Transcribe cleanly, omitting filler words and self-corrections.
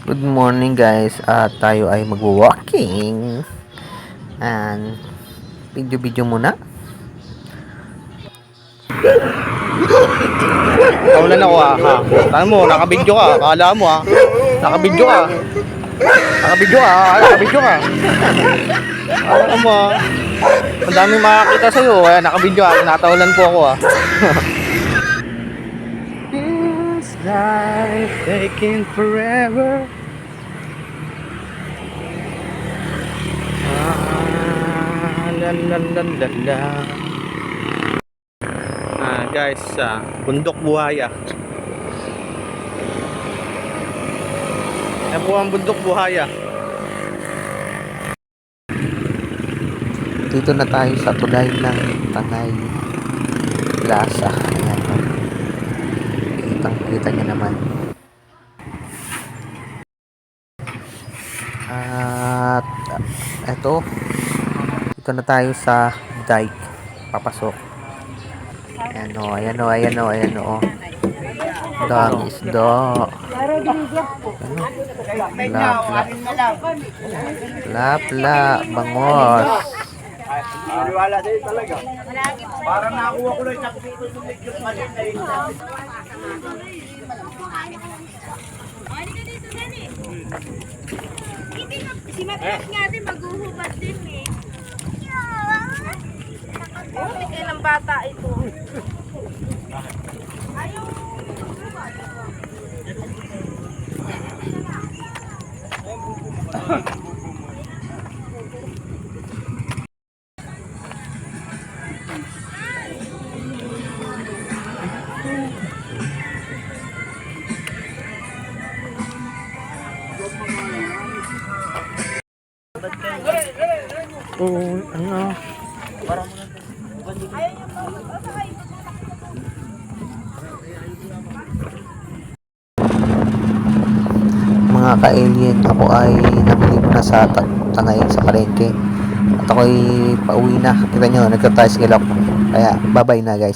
Good morning guys, at tayo ay mag-walking and video muna. Kawalan ako ha. Tama mo, nakabidyo ka. Kala mo ha. Nakabidyo ka. Nakabidyo ka. Nakabidyo ka. Kala mo ha. Ang daming makakita sa'yo. Kaya nakabidyo ka. Natawalan po ako ha. This life taking forever. La la la la la. Guys, bundok buhaya. Yan po ang bundok buhaya. Dito na tayo sa tulay ng Tangay Plaza. Ayan, no? Kita nyo naman. At eto, dito na tayo sa dike. Papasok. Ayan o. Dami isda. Lapla, bangos. Wala din talaga. Para nakuha ko lang sa yung maliit na isa. Si Matras nga din maghuhubad din eh. Oh, ilang bata ito. Ayaw. Oh, ano? Mga ka-alien, ako ay nabili ko na sa Tangay sa palengke. At ako ay pauwi na. Kita nyo, nagka-tricycle ako. Kaya, bye-bye na guys.